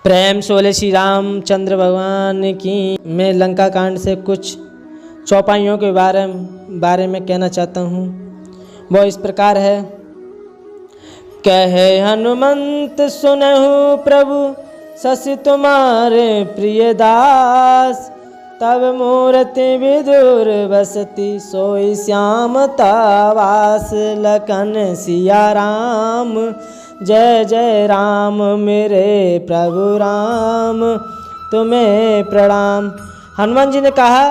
प्रेम से बोले श्री रामचंद्र भगवान की। मैं लंका कांड से कुछ चौपाइयों के बारे में कहना चाहता हूँ। वो इस प्रकार है। कहे हनुमंत सुनहु प्रभु शशि तुम्हारे प्रिय दास, तब मूर्ति विदुर बसती सोई श्याम तावास। लखन सिया राम जय जय राम, मेरे प्रभु राम तुम्हें प्रणाम। हनुमान जी ने कहा,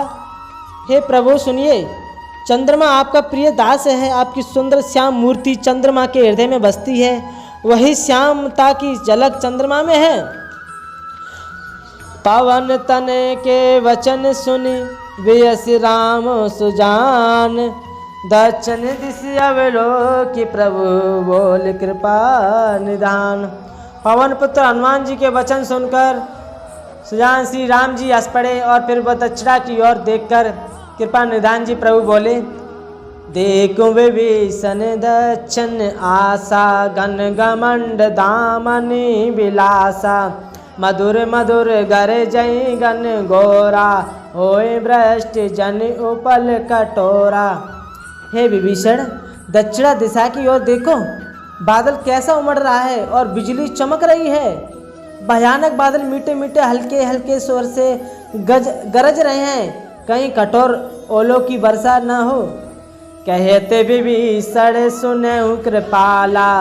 हे प्रभु सुनिए, चंद्रमा आपका प्रिय दास है। आपकी सुंदर श्याम मूर्ति चंद्रमा के हृदय में बसती है। वही श्यामता की झलक चंद्रमा में है। पवन तने के वचन सुनि वियस राम सुजान, दक्षिण दिशि अवलोकि प्रभु बोल कृपा निधान। पवन पुत्र हनुमान जी के वचन सुनकर सुजान श्री राम जी हंस पड़े और फिर वह दक्षिणा की ओर देखकर कृपा निधान जी प्रभु बोले, देखो विभीषण दक्षिण आशा, घन घमंड दामनि विलासा। मधुर मधुर गर जय गन गोरा, होए भ्रष्ट जन उपल कटोरा। हे विभीषण, दक्षिणा दिशा की ओर देखो, बादल कैसा उमड़ रहा है और बिजली चमक रही है। भयानक बादल मीठे मीठे हल्के हल्के स्वर से गरज रहे हैं, कहीं कठोर ओलों की वर्षा न हो। कहते विभीषण सुनहु कृपाला,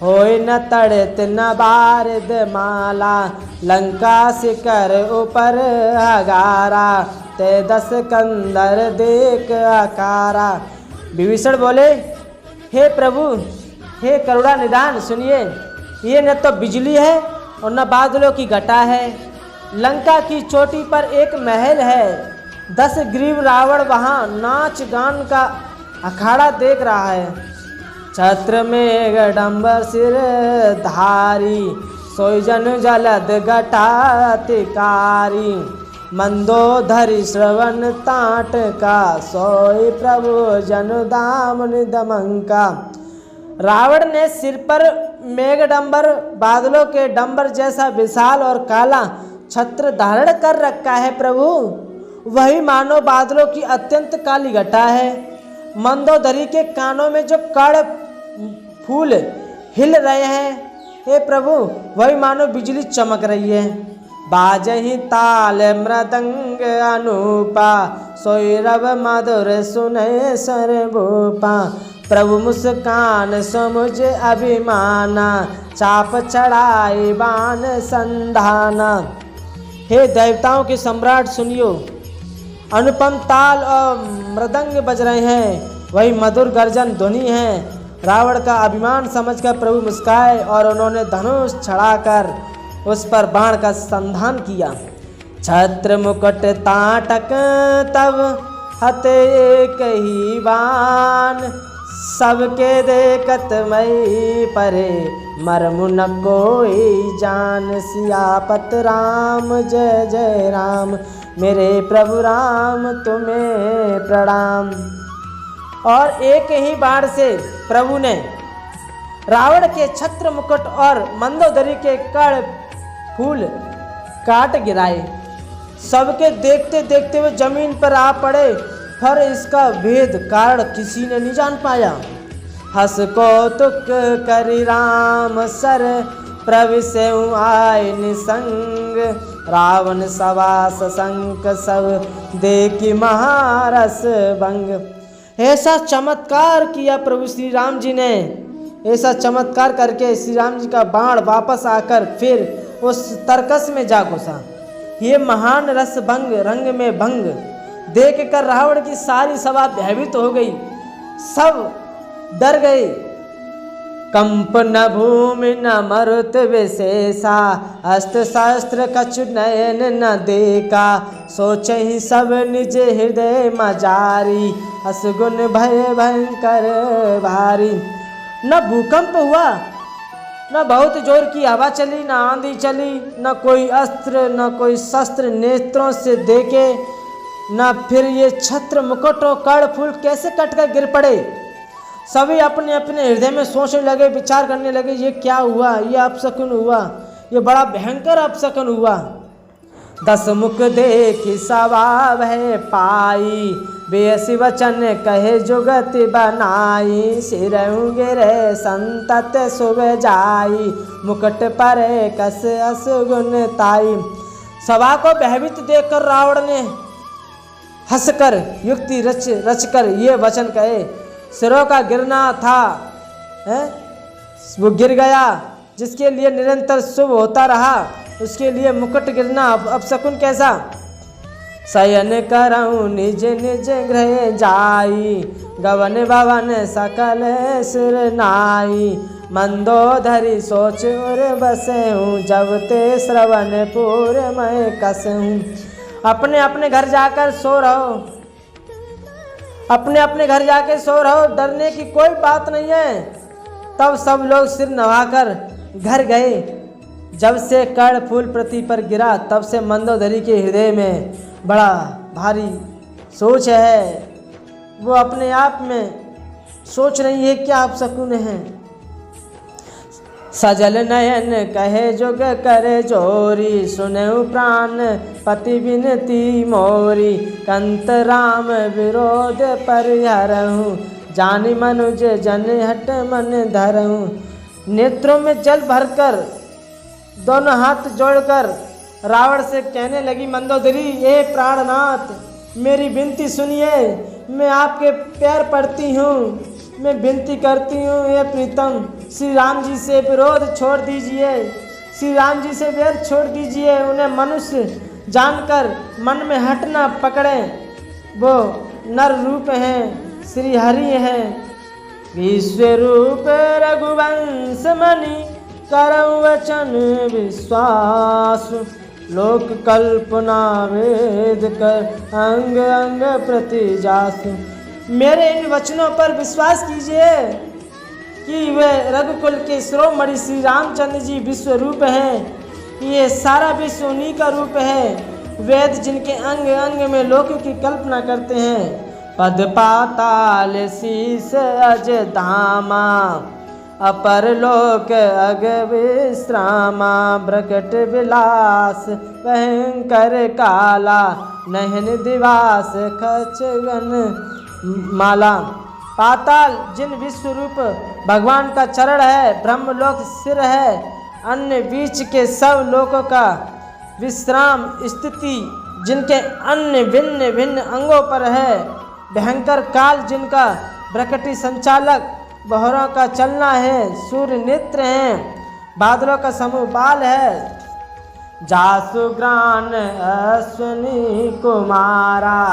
होय न तड़त न बारिद माला। लंका शिखर ऊपर हगारा, ते 10 कंदर देख आकारा। विभीषण बोले, हे प्रभु, हे करुणा निधान, सुनिए, ये न तो बिजली है और न बादलों की घटा है। लंका की चोटी पर एक महल है। 10 ग्रीव रावण वहाँ नाच गान का अखाड़ा देख रहा है। छत्र में गडम्बर सिर धारी, सोई जन जलद घटातिकारी। मंदोधरी श्रवण ताट का, सोई प्रभु जनु दामन दमंका। रावण ने सिर पर मेघडंबर, बादलों के डंबर जैसा विशाल और काला छत्र धारण कर रखा है। प्रभु वही मानो बादलों की अत्यंत काली घटा है। मंदोदरी के कानों में जो कड़ फूल हिल रहे हैं, हे प्रभु वही मानो बिजली चमक रही है। बाजहि ताल मृदंग अनूपा, सोई रव मधुर सुनय सर्वभूपा। प्रभु मुस्कान समुझ अभिमाना, चाप चढ़ाई बाण संधाना। हे देवताओं के सम्राट सुनियो, अनुपम ताल और मृदंग बज रहे हैं, वही मधुर गर्जन ध्वनि है। रावण का अभिमान समझकर प्रभु मुस्काए और उन्होंने धनुष चढ़ाकर उस पर बाण का संधान किया। छत्र मुकुट ताटक तब हते एक ही बाण, सबके देखत मई परे मरमु न कोई जान। सियापत राम जय जय राम, मेरे प्रभु राम तुम्हें प्रणाम। और एक ही बाण से प्रभु ने रावण के छत्र मुकुट और मंदोदरी के कड़ फूल काट गिराए। सबके देखते देखते वे जमीन पर आ पड़े, पर इसका भेद कारण किसी ने नहीं जान पाया। हस कौतुक करि राम सर, प्रभु से आए निसंग। रावण सवास संक सब, देखी महारस भंग। ऐसा चमत्कार किया प्रभु श्री राम जी ने। ऐसा चमत्कार करके श्री राम जी का बाण वापस आकर फिर उस तरकस में जा घुसा। ये महान रस भंग, रंग में भंग देख कर रावण की सारी सभा भयभीत हो गई, सब डर गए। कंप न भूमि न मरुत विशेषा, अस्त्र शस्त्र कछु नयन न देखा। सोच ही सब निज हृदय मजारी, असगुन भय भयंकर भारी। न भूकंप हुआ, न बहुत जोर की हवा चली, न आंधी चली, न कोई अस्त्र न कोई शस्त्र नेत्रों से देखे, न फिर ये छत्र मुकुट और कड़ फूल कैसे कटकर गिर पड़े। सभी अपने अपने हृदय में सोचने लगे, विचार करने लगे, ये क्या हुआ, ये अपशकुन हुआ, ये बड़ा भयंकर अपशकुन हुआ। 10 मुख देखी सवा है पाई, बेसी वचन कहे जुगति बनाई। सिर गिरे संतत शुभ जाई, मुकुट पर कस असगुन ताई। सभा को भयभीत देखकर रावण ने हंसकर युक्ति रचकर ये वचन कहे, सिरों का गिरना था है वो गिर गया, जिसके लिए निरंतर शुभ होता रहा उसके लिए मुकुट गिरना अपशकुन कैसा। शयन करऊँ निज निज गृह जाई, गवन भवन सकल सुर नाई। मंदोदरी सोच उर बसे हूँ, जब ते श्रवण पूर मैं कसहूँ। अपने अपने घर जाकर सो रहो, अपने अपने घर जाके सो रहो, डरने की कोई बात नहीं है। तब सब लोग सिर नवाकर घर गए। जब से कर्ण फूल पृथ्वी पर गिरा तब से मंदोदरी के हृदय में बड़ा भारी सोच है। वो अपने आप में सोच रही है क्या अपशकुन है। सजल नयन कहे जुग करे जोरी, सुनहु प्राण पति विनती मोरी। कंत राम विरोध परिहरहूँ, जानी मनुज जन हट मन धरहूँ। नेत्रों में जल भरकर दोनों हाथ जोड़कर रावण से कहने लगी मंदोदरी, ये प्राणनाथ मेरी विनती सुनिए, मैं आपके पैर पड़ती हूँ, मैं विनती करती हूँ ये प्रीतम श्री राम जी से विरोध छोड़ दीजिए, श्री राम जी से वैर छोड़ दीजिए। उन्हें मनुष्य जानकर मन में हट न पकड़े, वो नर रूप हैं, श्री हरि हैं। विश्व रूप रघुवंश मणि, करऊँ वचन विश्वास। लोक कल्पना वेद कर, अंग अंग प्रति जासु। मेरे इन वचनों पर विश्वास कीजिए कि वे रघुकुल के शिरोमणि श्री रामचंद्र जी विश्व रूप हैं। ये सारा विश्व उन्हीं का रूप है। वेद जिनके अंग अंग में लोक की कल्पना करते हैं। पद पाताल शीस अज धामा, अपर लोक अग विश्रामा। प्रकट विलास भयंकर काला, नहन दिवास खचगन माला। पाताल जिन विश्व रूप भगवान का चरण है, ब्रह्मलोक सिर है, अन्य बीच के सब लोकों का विश्राम स्थिति जिनके अन्य भिन्न भिन्न अंगों पर है। भयंकर काल जिनका प्रकृति संचालक, बहरों का चलना है, सूर्य नेत्र हैं, बादलों का समूह बाल है। जासु ग्रान अश्वनी कुमारा,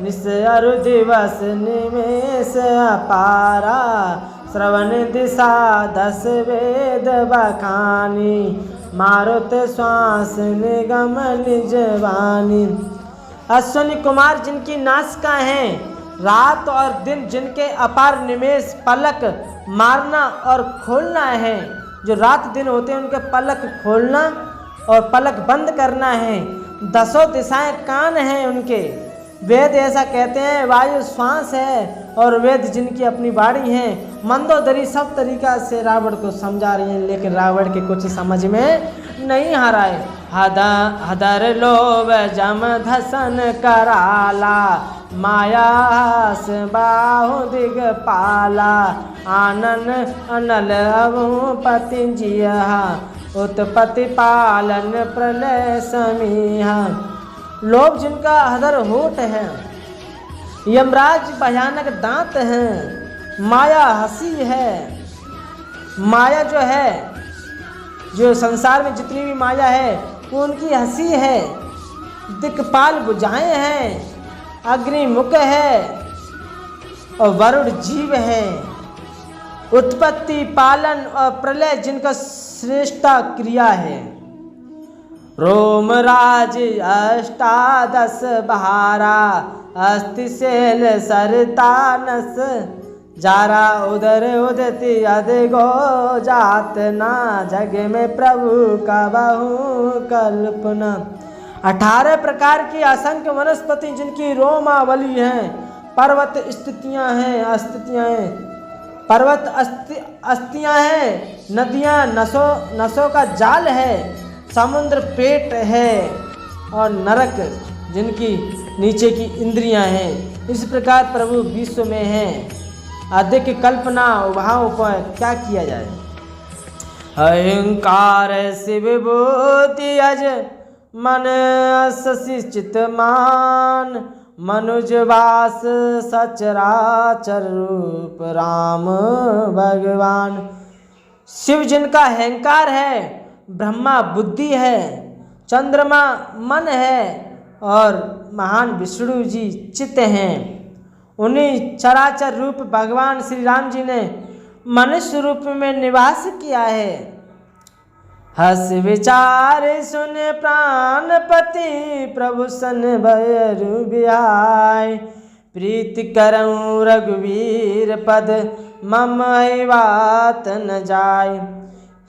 निस अरु दिवस निमेष अपारा। श्रवण दिशा 10 वेद बखानी, मारुत श्वास निगम निजवानी। अश्वनी कुमार जिनकी नासिका हैं, रात और दिन जिनके अपार निमेष पलक मारना और खोलना है। जो रात दिन होते हैं उनके पलक खोलना और पलक बंद करना है। 10 दिशाएं कान हैं उनके। वेद ऐसा कहते हैं, वायु श्वास है और वेद जिनकी अपनी वाणी है। मंदोदरी सब तरीका से रावण को समझा रही है, लेकिन रावण के कुछ समझ में नहीं आ रहा है। हदर लोभ जम धसन कराला, माया बाहु दिग पाला। आनन अनल पति जिया, उत्पत्ति पालन प्रलय समीहा। लोभ जिनका हदर होठ है, यमराज भयानक दांत हैं, माया हंसी है। माया जो है, जो संसार में जितनी भी माया है वो उनकी हंसी है। दिक्पाल बुझाएं हैं, अग्निमुख है और वरुण जीव है। उत्पत्ति पालन और प्रलय जिनका श्रेष्ठता क्रिया है। रोमराज अष्टादश बहारा, अस्थिशैल सरतानस। जारा उदर उदति अदगो जात ना, जग में प्रभु का बहु कल्पना। 18 प्रकार की असंख्य वनस्पति जिनकी रोमावली हैं, पर्वत स्थितियाँ हैं, अस्थितियाँ हैं। पर्वत अस्थियां हैं, नदियां नसों का जाल है, समुद्र पेट है और नरक जिनकी नीचे की इंद्रियां हैं। इस प्रकार प्रभु विश्व में हैं। अधिक कल्पना उभाव पर क्या किया जाए। अहंकार शिव भूति अज मन शशि चित मान, मनुजवास सचराचर रूप राम भगवान। शिव जिनका अहंकार है, ब्रह्मा बुद्धि है, चंद्रमा मन है और महान विष्णु जी चित्त हैं। उन्हीं चराचर रूप भगवान श्री राम जी ने मनुष्य रूप में निवास किया है। हस विचार सुन प्राणपति, प्रभु सन भयरु बिहाय। प्रीति करऊँ रघुवीर पद, मम बात न जाय।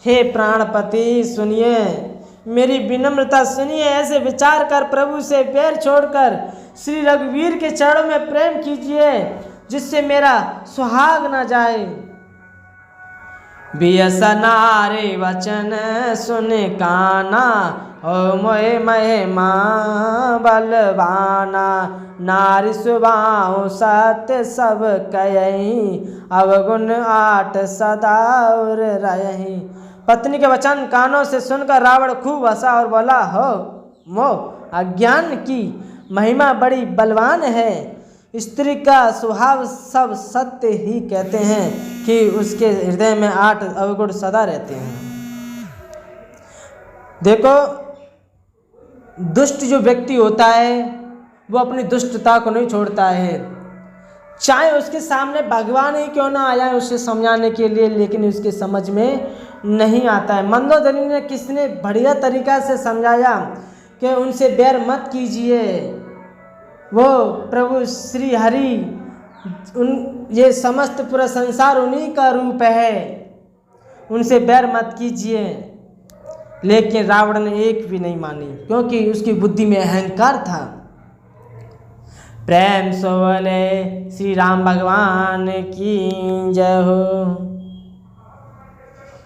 हे प्राणपति सुनिए, मेरी विनम्रता सुनिए। ऐसे विचार कर प्रभु से पैर छोड़कर श्री रघुवीर के चरणों में प्रेम कीजिए, जिससे मेरा सुहाग न जाए। बियसनारे वचन सुन काना, हो मोहे महिमा बलवाना। नारी सुबाहु सत्य सब कयहि, अवगुण आठ सदा और रहहि। पत्नी के वचन कानों से सुनकर रावण खूब हंसा और बोला, हो मोह अज्ञान की महिमा बड़ी बलवान है। स्त्री का स्वभाव सब सत्य ही कहते हैं कि उसके हृदय में 8 अवगुण सदा रहते हैं। देखो, दुष्ट जो व्यक्ति होता है वो अपनी दुष्टता को नहीं छोड़ता है, चाहे उसके सामने भगवान ही क्यों ना आया उसे समझाने के लिए, लेकिन उसके समझ में नहीं आता है। मंदोदरी ने किसने बढ़िया तरीका से समझाया कि उनसे बैर मत कीजिए, वो प्रभु श्री हरि ये समस्त पूरा संसार उन्हीं का रूप है, उनसे बैर मत कीजिए। लेकिन रावण ने एक भी नहीं मानी, क्योंकि उसकी बुद्धि में अहंकार था। प्रेम से बोले श्री राम भगवान की जय हो।